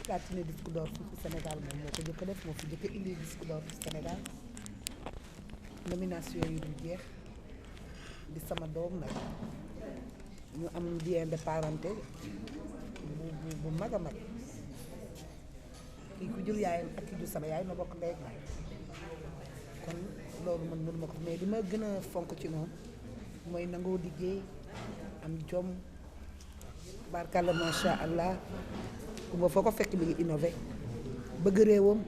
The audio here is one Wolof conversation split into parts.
Platini disque d'or fii ci Sénégal moom moo ko jëkk a def moo fi jëkk a indi disque d'or ci Sénégal nomination yu dul jeex di sama doom nag ñu am lien de parenté bu mag a mag kii ku jur yaayam ak ki jur sama yaay ma bokk ndey ak baay kon loolu man mënu ma ko mais li ma gën a fonk ci moom mooy nangoo liggéey am jom barkalla macha allah kumba foo ko fekk mi ngi innové bëgg réewam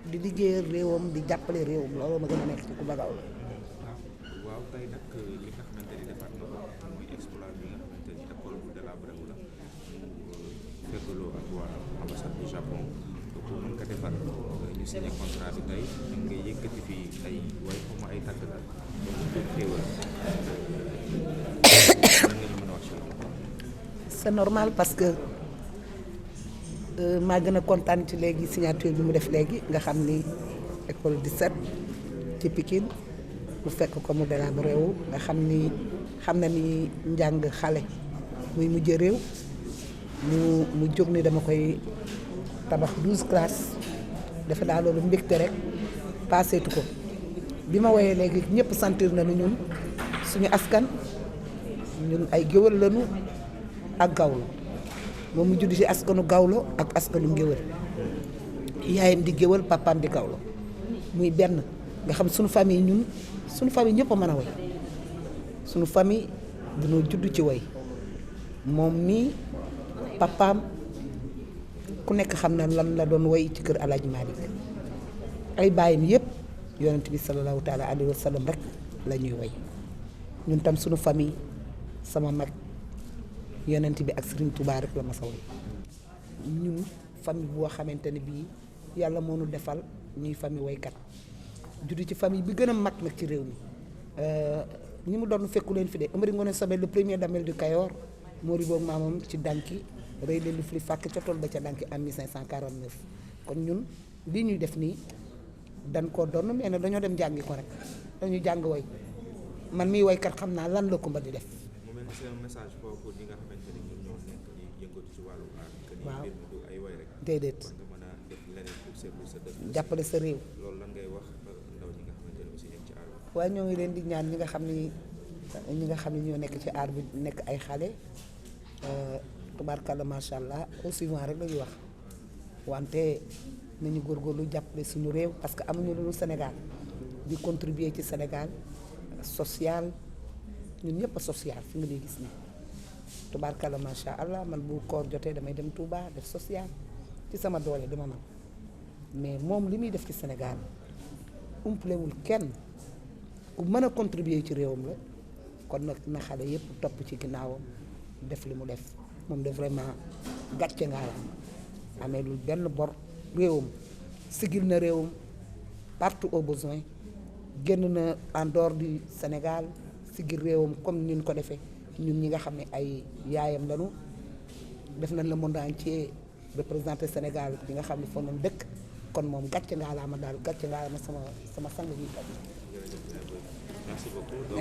di liggéeyal réewam di jàppale réewam loolu ma gën a nekk ci Coumba Gawlo waaw tey nag li nga xamante ni defaat na ko muy exploit bi nga xamante ni école bu délabré la mu feggaloo ak waa ambassade du Japon pour mën ko defar ñu signé contrat bi tey ñu ngi yëkkati fii ay way xawma ay tàgg la donc ñu xéewal lan nga ñu mën a wax ci loolu. c'est normal parce que maa gën a kontaan ci léegi signature bi mu def léegi nga xam ni école 17 ci Pikine mu fekk ko mu délabré wu nga xam na ni njàng xale muy mujj réew mu jóg ni dama koy tabax 12 classes defe naa loolu mbégte rek paaseetu ko bi ma woyee léegi ñëpp sentir na ni ñun suñu askan ñun ay géwël lañu ak gawlo moom mu judd ci askanu gawlo ak askanu ngéwël yaayam di géwël papaam di gawlo muy benn nga xam suñu famille ñun suñu famille ñëpp a mën a woy suñu famille dañoo judd ci woy moom mii papaam ku nekk xam na lan la doon woy ci kër Alaaji Malick ay bàyyam yëpp yonent bi sallallahu taala alayhi wa sallam rek la ñuy woy ñun tam suñu famille sama mag yonent bi ak Serigne Touba rek la ma sa woy ñun famille boo xamante ne bii yàlla moo nu defal ñuy famille woykat juddu ci famille bi gën a mag nag ci réew mi ñi mu doon fekku leen fi de Amari Ngoone Sobel le premier damel du Kayor Mori boog maamam ci Danki rëy leen lu fi fàkk ca tool ba ca Danki en 1549 kon ñun lii ñuy def nii dañ koo doon mais nag dañoo dem jàngi ko rek dañu jàng woy man mii woykat xam naa lan la Coumba di def. mu mel ni c'est un message foofu ñi nga xamante ni ñoom ñoo nekk di yëngatu ci wàllu aar. waaw que ni mbir mi du ay woy rek. déedéet war nga mën a def leneen pour servir sa dëkk. jàppale sa réew. loolu lan ngay wax ndaw ñi nga xamante ne aussi ñu ngi ci aar bi. waaye ñoo ngi leen di ñaan ñi nga xam ni ñoo nekk ci aar bi nekk ay xale tubaarkalla macha allah au suivant rek la ñuy wax wante nañu góorgóorlu jàppale suñu réew parce que amuñu lu Sénégal di contribuer ci Sénégal social ñun ñëpp a social fi nga dee gis nii tubaarkalla macha allah man bu koor jotee damay dem Touba def social ci sama doole dama man mais moom li muy def ci Sénégal umpalewul kenn ku mën a contribuer ci réewam la kon nag na xale yëpp topp ci ginnaawam def li mu def moom de vraiment gàcce ngaa la amee lu benn bor réewam sigil na réewam partout au besoin génn na en dehors du Sénégal sigil réewam comme ni ñu ko defee ñun ñi nga xam ne ay yaayam lañu def nañ le monde entier représenté Sénégal bi nga xam ne foofu nañ dëkk kon moom gàcce ngaa la ma daal gàcce ngaa la ma sama sang bi. Merci beaucoup.